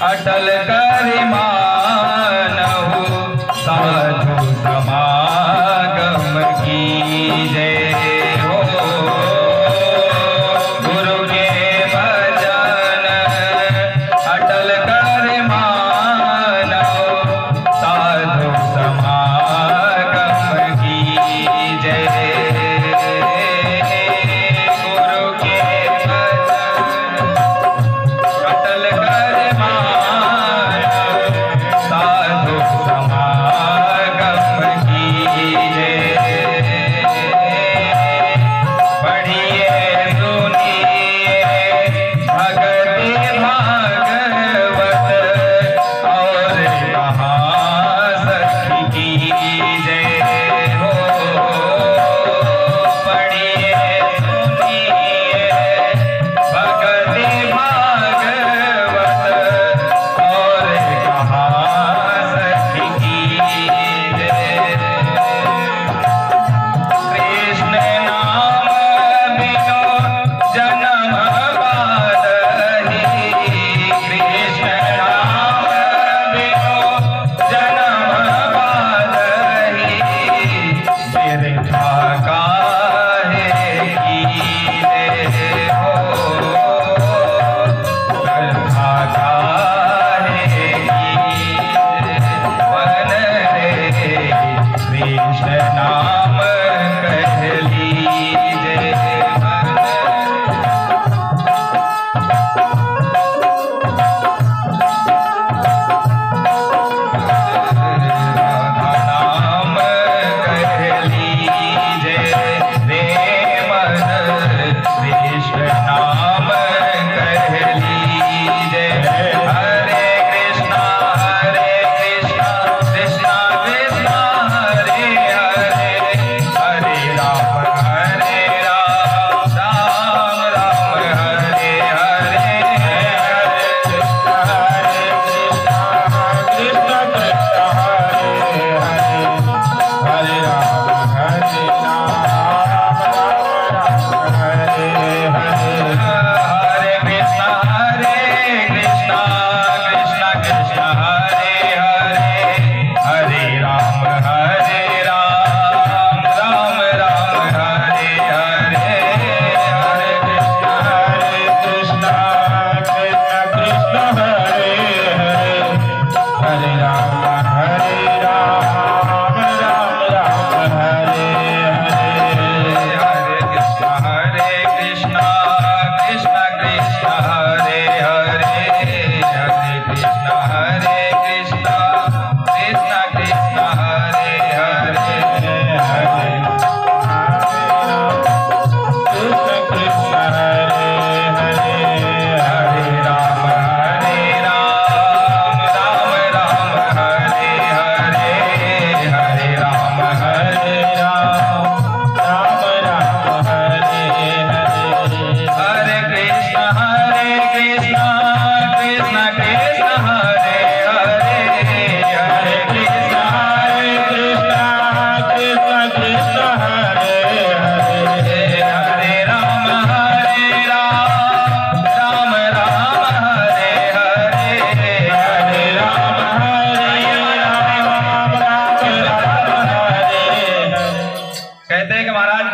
अटल कर मानहु साधु समागम कीजे हो। गुरु के भजन अटल कर मानहु साधु समागम कीजे। गुरु के भजन अटल कर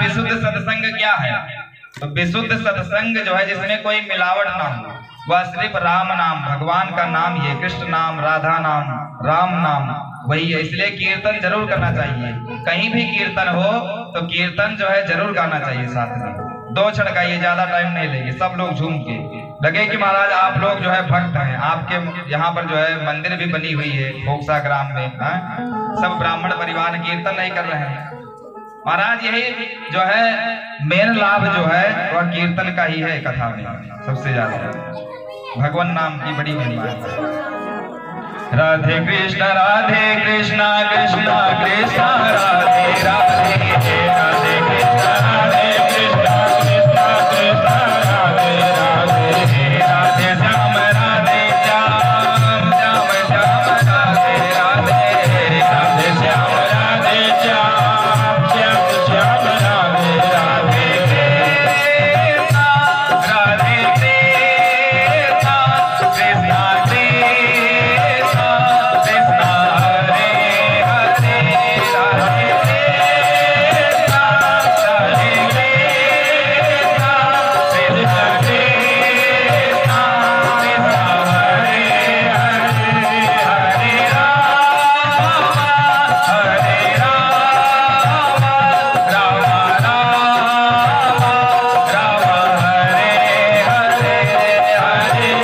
विशुद्ध सत्संग क्या है? तो विशुद्ध सत्संग जो है जिसमें कोई मिलावट ना हो, वह सिर्फ राम नाम, भगवान का नाम ही है। कृष्ण नाम, राधा नाम, राम नाम वही है। इसलिए कीर्तन जरूर करना चाहिए। कहीं भी कीर्तन हो तो कीर्तन जो है जरूर गाना चाहिए साथ में। 2 क्षण गाइए, ज्यादा टाइम नहीं लेंगे। सब लोग झूम के लगे कि महाराज आप लोग जो है भक्त हैं। आपके यहाँ पर जो है मंदिर भी बनी हुई है खोकसा ग्राम में। सब ब्राह्मण परिवार कीर्तन नहीं कर रहे हैं महाराज। यही जो है मेन लाभ जो है वह कीर्तन का ही है। कथा में सबसे ज्यादा भगवान नाम की बड़ी महिमा है। राधे कृष्ण कृष्णा कृष्णा राधे राधे, राधे कृष्ण कृष्णा कृष्णा कृष्णा राधे राधे, राधे श्याम राधे श्याम, श्याम श्याम राधे राधे, राधे श्याम राधे श्याम, श्याम श्याम राधे राधे, राधे कृष्णा कृष्णा कृष्णा कृष्णा हरे हरे, राधे कृष्णा राधे कृष्णा कृष्णा कृष्णा कृष्णा हरे हरे, हरे राम हरे राम, राम राम राम हरे हरे, हरे राम हरे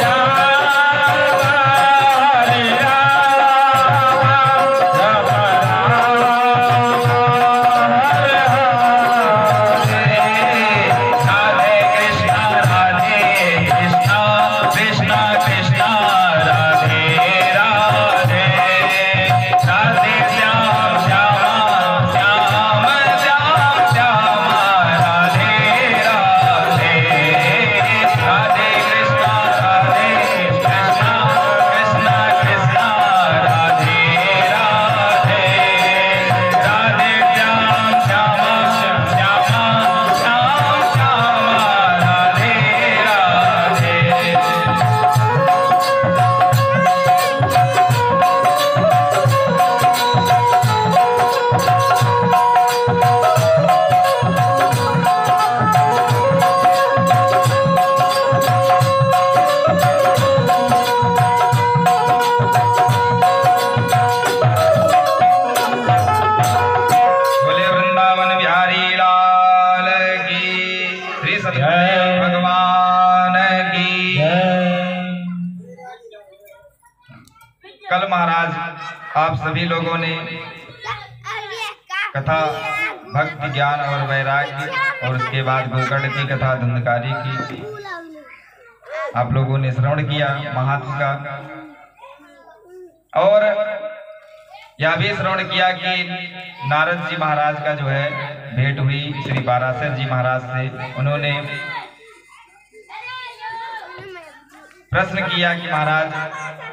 राधे कृष्णा कृष्णा कृष्णा राधे राधे, राधे श्याम श्याम श्याम श्याम श्याम राधे राधे, राधे कृष्णा कृष्णा कृष्णा कृष्णा राधे राधे, राधे श्याम श्याम श्याम श्याम श्याम राधे राधे। बोले वृंदावन बिहारी लाल की, श्री सद्गुरुदेव भगवान की। कल महाराज आप सभी लोगों ने कथा भक्ति ज्ञान और वैराग्य और उसके बाद गोकर्ण की कथा धुंधकारी की आप लोगों ने श्रवण किया महात्म का। और यह भी श्रवण किया कि नारद जी महाराज का जो है भेंट हुई श्री पाराशर जी महाराज से। उन्होंने प्रश्न किया कि महाराज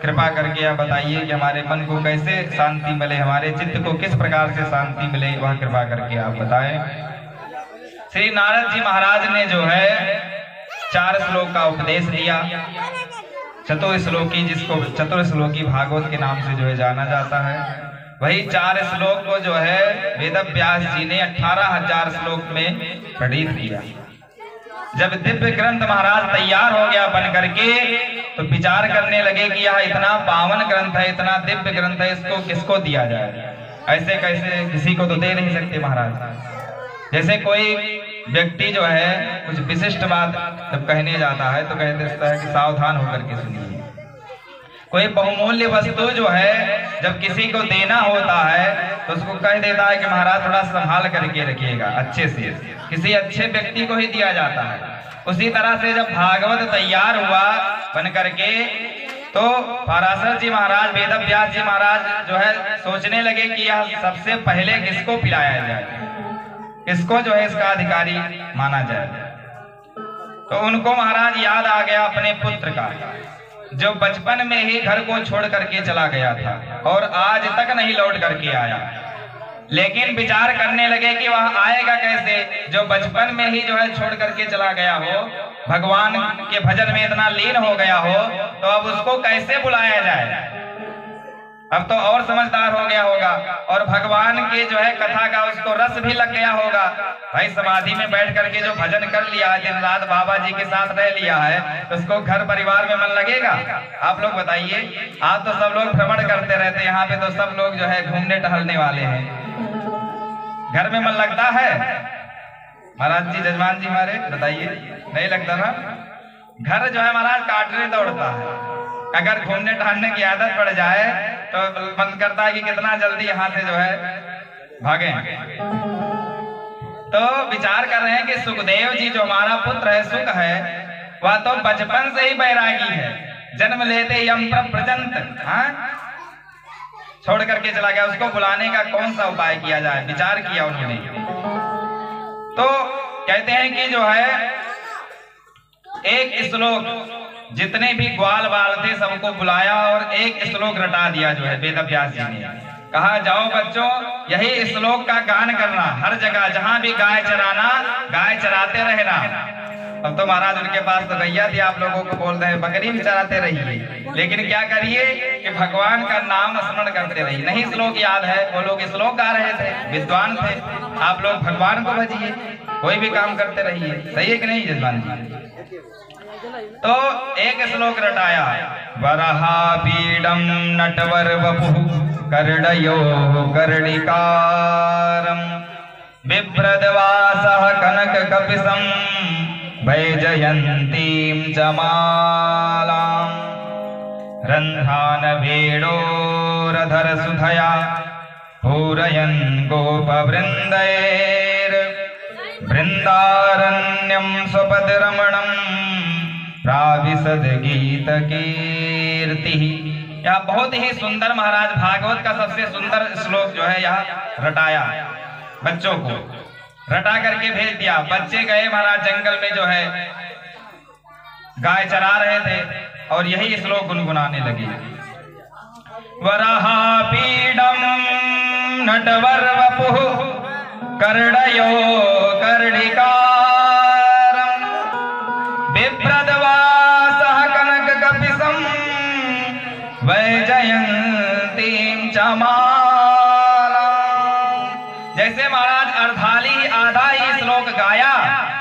कृपा करके आप बताइए कि हमारे मन को कैसे शांति मिले, हमारे चित्त को किस प्रकार से शांति मिले, वह कृपा करके आप बताएं। श्री नारद जी महाराज ने जो है 4 श्लोक का उपदेश दिया। चतुर्श्लोकी, जिसको चतुर्श्लोकी भागवत के नाम से जो है जाना जाता है, वही 4 श्लोक को जो है वेद व्यास जी ने 18,000 श्लोक में प्रणीत किया। जब दिव्य ग्रंथ महाराज तैयार हो गया बन करके, तो विचार करने लगे कि यह इतना पावन ग्रंथ है, इतना दिव्य ग्रंथ है, इसको किसको दिया जाए। ऐसे कैसे, किसी को तो दे नहीं सकते महाराज। जैसे कोई व्यक्ति जो है कुछ विशिष्ट बात जब कहने जाता है तो कह देता है कि सावधान होकर के सुनिए। कोई बहुमूल्य वस्तु जो है जब किसी को देना होता है तो उसको कह देता है कि महाराज थोड़ा संभाल करके रखिएगा, अच्छे से किसी अच्छे व्यक्ति को ही दिया जाता है। उसी तरह से जब भागवत तैयार हुआ बन करके, तो पाराशर जी महाराज, वेद व्यास जी महाराज जो है सोचने लगे कि यह सबसे पहले किसको पिलाया जाए, किसको जो है इसका अधिकारी माना जाए। तो उनको महाराज याद आ गया अपने पुत्र का, जो बचपन में ही घर को छोड़ करके चला गया था और आज तक नहीं लौट करके आया। लेकिन विचार करने लगे कि वह आएगा कैसे, जो बचपन में ही जो है छोड़ करके चला गया हो, भगवान के भजन में इतना लीन हो गया हो, तो अब उसको कैसे बुलाया जाए। अब तो और समझदार हो गया होगा और भगवान के जो है कथा का उसको रस भी लग गया होगा। भाई समाधि में बैठ करके जो भजन कर लिया है, दिन रात बाबा जी के साथ रह लिया है, तो उसको घर परिवार में मन लगेगा? आप लोग बताइए। आप तो सब लोग भ्रमण करते रहते हैं, यहाँ पे तो सब लोग जो है घूमने टहलने वाले हैं। घर में मन लगता है? महाराज जी, जजमान जी हमारे बताइए, नहीं लगता ना? घर जो है महाराज काटने दौड़ता है। अगर घूमने टहलने की आदत पड़ जाए तो मन करता है कि कितना जल्दी यहाँ से जो है भागे। तो विचार कर रहे हैं कि सुखदेव जी जो हमारा पुत्र है, सुख है, वह तो बचपन से ही बैरागी है, जन्म लेते ही यम प्रजंत छोड़ करके चला गया। उसको बुलाने का कौन सा उपाय किया जाए, विचार किया उन्होंने। तो कहते हैं कि जो है एक श्लोक, जितने भी ग्वाल बाल थे सबको बुलाया और एक श्लोक रटा दिया जो है वेद व्यास जी ने। कहा, जाओ बच्चों, यही श्लोक का गान करना, हर जगह जहां भी गाय चराना, गाय चराते रहना। अब तो महाराज उनके पास तो गैया थी, आप लोगों को बोल रहे हैं बकरी भी चराते रहिए, लेकिन क्या करिए कि भगवान का नाम स्मरण करते रहिए। नहीं श्लोक याद है, वो लोग श्लोक गा रहे थे, विद्वान थे, आप लोग भगवान को भजिए, कोई भी काम करते रहिए। सही है कि नहीं जजमान जी? तो एक श्लोक रटाया, वरहा पीडम नटवर वपुः कर्णयो कर्णिकारं बिभ्रद्वासः कनक कपिशं वैजयन्तीं च मालां रन्ध्रान वेणोरधर सुधया पूरयन् गोपवृन्दैर् वृन्दारण्यं स्वपदरमणं प्राविशद गीत कीर्ति। यह बहुत ही सुंदर महाराज भागवत का सबसे सुंदर श्लोक जो है यहाँ रटाया, बच्चों को रटा करके भेज दिया। बच्चे गए महाराज जंगल में जो है गाय चरा रहे थे और यही श्लोक गुनगुनाने लगे। वराहा पीडम नटवर वपुः कर्णयो कर्णिकारं बिभ्रद्वासः कनक कपिशं वैजयन्तीं च मालां। जैसे महाराज अर्धाली आधा ही श्लोक गाया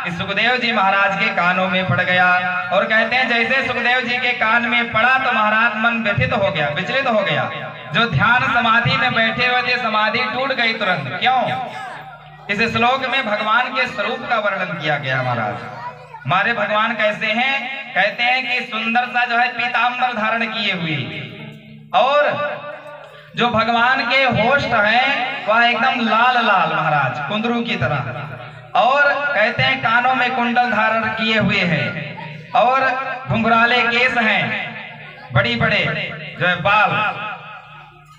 कि सुखदेव जी महाराज के कानों में पड़ गया, और कहते हैं जैसे सुखदेव जी के कान में पड़ा तो महाराज मन व्यथित हो गया, विचलित हो गया। जो ध्यान समाधि में बैठे हुए थे, समाधि टूट गई तुरंत। क्यों? इस श्लोक में भगवान के स्वरूप का वर्णन किया गया। महाराज हमारे भगवान कैसे हैं? कहते हैं कि सुंदर सा जो है पीताम्बर धारण किए हुए, और जो भगवान के होष्ठ हैं वह एकदम लाल लाल महाराज कुंदरू की तरह, और कहते हैं कानों में कुंडल धारण किए हुए हैं, और घुंघराले केस हैं, बड़ी बड़े जो है बाल,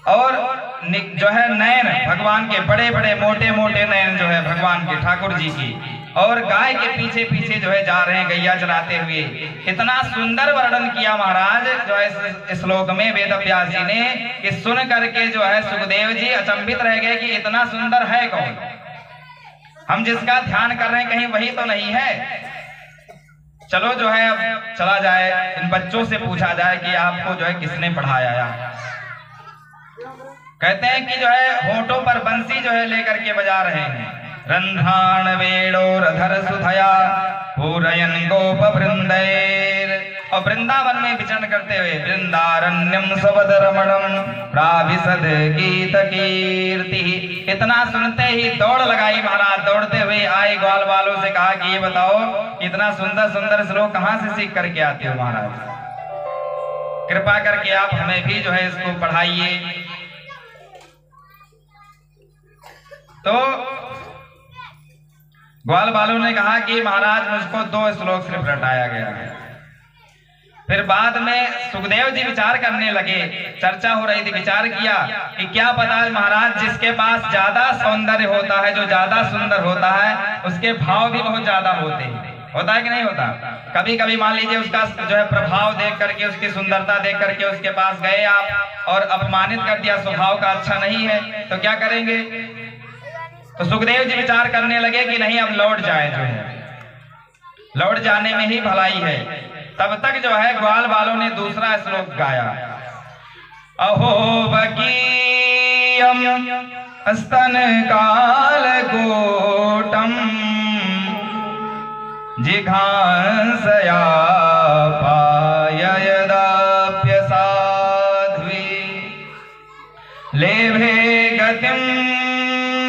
और जो है नयन भगवान के बड़े बड़े मोटे मोटे नयन जो है भगवान के ठाकुर जी की, और गाय के पीछे पीछे जो है जा रहे हैं गैया चराते हुए। इतना सुंदर वर्णन किया महाराज जो है इस श्लोक में वेद व्यास जी ने, कि सुन करके जो है सुखदेव जी अचंभित रह गए कि इतना सुंदर है कौन? हम जिसका ध्यान कर रहे हैं कहीं वही तो नहीं है। चलो जो है अब चला जाए, इन बच्चों से पूछा जाए कि आपको जो है किसने पढ़ाया। कहते हैं कि जो है होठों पर बंसी जो है लेकर के बजा रहे हैं, रंध्रान वेणोरधर सुधया पूरयन गोप वृंदैर, और वृंदावन में विचरण करते हुए वृंदारण्यम स्वपद रमणम प्राविशद गीत कीर्ति। इतना सुनते ही दौड़ लगाई महाराज, दौड़ते हुए आए ग्वाल वालों से कहा कि ये बताओ इतना सुंदर सुंदर श्लोक कहाँ से सीख करके आते हो महाराज? कृपा करके आप हमें भी जो है इसको पढ़ाइए। तो ग्वाल बालों ने कहा कि महाराज मुझको 2 श्लोक सिर्फ रटाया गया है। फिर बाद में सुखदेव जी विचार करने लगे, चर्चा हो रही थी, विचार किया कि क्या पता महाराज जिसके पास ज्यादा सौंदर्य होता है, जो ज्यादा सुंदर होता है, उसके भाव भी बहुत ज्यादा होते हैं। होता है कि नहीं होता? कभी कभी मान लीजिए उसका जो है प्रभाव देख करके, उसकी सुंदरता देख करके उसके पास गए आप और अपमानित कर दिया, स्वभाव का अच्छा नहीं है, तो क्या करेंगे? तो सुखदेव जी विचार करने लगे कि नहीं अब लौट जाए, जो है लौट जाने में ही भलाई है। तब तक जो है ग्वाल बालों ने दूसरा श्लोक गाया, अहो बकीयम स्तन कालकूटम जिघांसया पाययदाप्यसाध्वी लेभे गतिं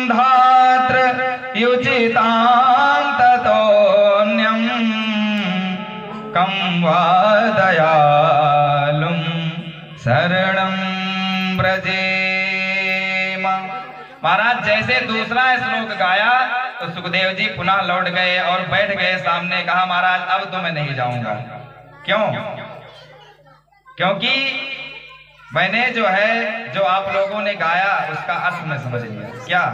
धात्र युचितां ततोऽन्यं कं वा दयालुं शरणं व्रजेम। महाराज जैसे दूसरा श्लोक गाया तो सुखदेव जी पुनः लौट गए और बैठ गए सामने। कहा महाराज अब तो मैं नहीं जाऊंगा। क्यों? क्योंकि मैंने जो आप लोगों ने गाया उसका अर्थ मैं समझ लिया। क्या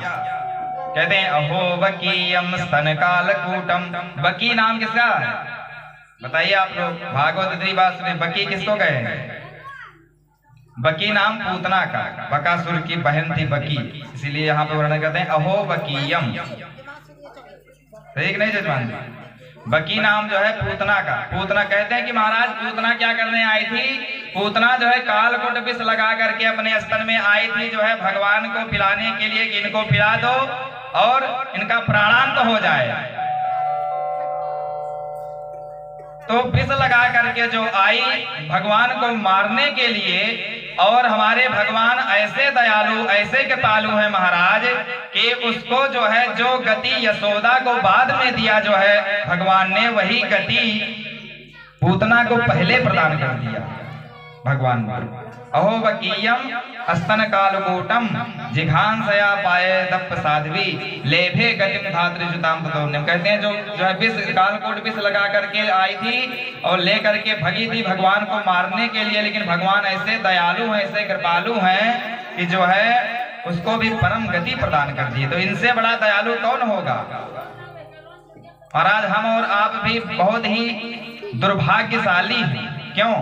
कहते हैं? अहो बकीयम स्तन कालकूटम। बकी नाम किसका है बताइए आप लोग? भागवत बात सुने। बकी किसको कहे? बकी नाम पूतना का, बकासुर की बहन थी बकी, इसीलिए यहाँ पे वर्णन करते हैं अहो बकीयम। ठीक नहीं जजमान जी? बकी नाम जो है पूतना का। पूतना कहते हैं कि महाराज पूतना क्या करने आई थी? पूतना जो है कालकूट विष लगा करके अपने स्तन में आई थी जो है भगवान को पिलाने के लिए कि इनको पिला दो और इनका प्राणांत हो जाए। तो विष लगा करके जो आई भगवान को मारने के लिए, और हमारे भगवान ऐसे दयालु ऐसे कृपालु हैं महाराज कि उसको जो है जो गति यशोदा को बाद में दिया जो है भगवान ने, वही गति पूतना को पहले प्रदान कर दिया भगवान ने। अहो बकीयम स्तन कालकूटम जिघांसया पाये दप्प साध्वी लेभे गतिम धात्रिजुताम ततोन्यम। कहते हैं जो है विष कालकूट विष लगा करके आई थी और ले करके भगी थी भगवान को मारने के लिए, लेकिन भगवान ऐसे दयालु हैं ऐसे कृपालु हैं कि जो है उसको भी परम गति प्रदान कर दी। तो इनसे बड़ा दयालु कौन होगा महाराज? हम और आप भी बहुत ही दुर्भाग्यशाली हैं। क्यों?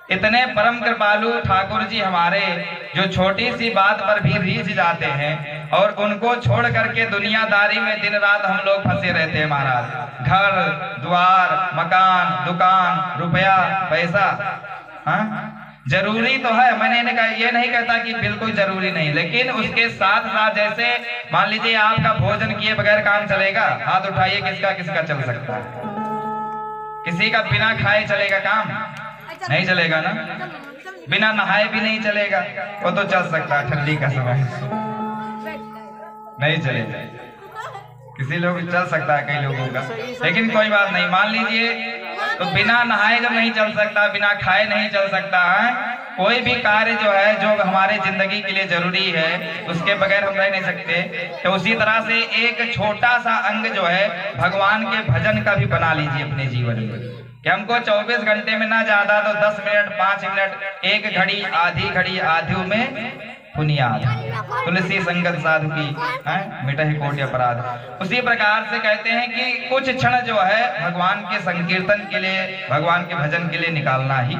इतने परम कृपालु ठाकुर जी हमारे जो छोटी सी बात पर भी रीझ जाते हैं और उनको छोड़ करके दुनियादारी में दिन रात हम लोग फंसे रहते हैं महाराज। घर द्वार मकान दुकान रुपया पैसा, हाँ जरूरी तो है, मैंने ये नहीं कहता कि बिल्कुल जरूरी नहीं, लेकिन उसके साथ साथ जैसे मान लीजिए आपका भोजन किए बगैर काम चलेगा? हाथ उठाइए किसका किसका चल सकता है? किसी का बिना खाए चलेगा काम? नहीं चलेगा ना। बिना नहाए भी नहीं चलेगा, वो तो चल सकता है ठंडी का समय नहीं चलेगा। किसी लोग चल सकता है कई लोगों का, लेकिन कोई बात नहीं। मान लीजिए तो बिना नहाए जब नहीं चल सकता, बिना खाए नहीं चल सकता है, कोई भी कार्य जो है जो हमारे जिंदगी के लिए जरूरी है उसके बगैर हम रह नहीं सकते। तो उसी तरह से एक छोटा सा अंग जो है भगवान के भजन का भी बना लीजिए अपने जीवन में कि हमको 24 घंटे में ना ज्यादा तो 10 मिनट 5 मिनट, एक घड़ी आधी में पुनियाद तुलसी संगत साधु की मिटहि कोटि अपराध। उसी प्रकार से कहते हैं कि कुछ क्षण जो है भगवान के संकीर्तन के लिए भगवान के भजन के लिए निकालना ही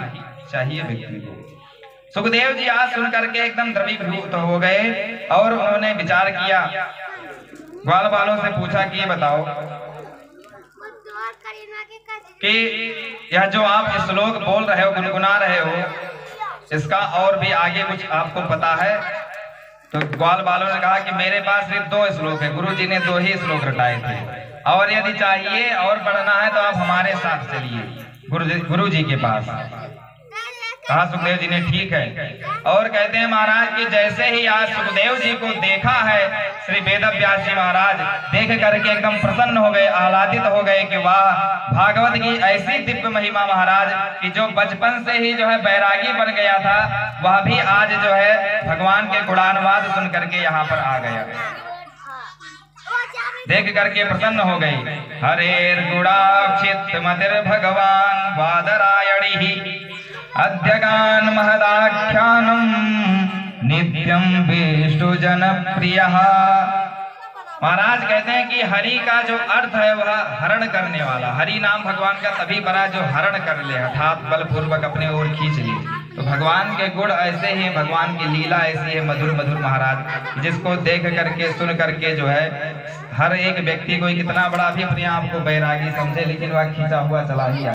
चाहिए व्यक्ति को। सुखदेव जी आज सुन करके एकदम द्रवीभूत हो गए और उन्होंने विचार किया, ग्वाल बालों से पूछा कि ये बताओ कि यह जो आप श्लोक बोल रहे हो गुनगुना रहे हो इसका और भी आगे कुछ आपको पता है? तो ग्वाल बालों ने कहा कि मेरे पास सिर्फ 2 श्लोक है, गुरु जी ने 2 ही श्लोक रटाए थे, और यदि चाहिए और पढ़ना है तो आप हमारे साथ चलिए गुरु जी के पास। कहा सुखदेव जी ने ठीक है। और कहते हैं महाराज कि जैसे ही आज सुखदेव जी को देखा है श्री वेदव्यास जी महाराज देख करके एकदम प्रसन्न हो गए, आह्लादित हो गए कि वाह भागवत की ऐसी दिव्य महिमा महाराज कि जो बचपन से ही जो है बैरागी बन गया था वह भी आज जो है भगवान के गुणानुवाद सुन करके यहाँ पर आ गया। देख करके प्रसन्न हो गई। हरेर गुणाक्षित मतिर भगवान वादरायणी अद्यगान महदाख्यानम नित्यम विष्णु जनप्रियः। महाराज कहते हैं कि हरि का जो अर्थ है वह हरण करने वाला। हरि नाम भगवान का तभी बना जो हरण कर ले, अर्थात बलपूर्वक अपने ओर खींच ले। तो भगवान के गुण ऐसे ही, भगवान की लीला ऐसी है मधुर मधुर महाराज, जिसको देख करके सुन करके जो है हर एक व्यक्ति को कितना बड़ा भी अपने आप को बैरागी समझे लेकिन वह खींचा हुआ चला ही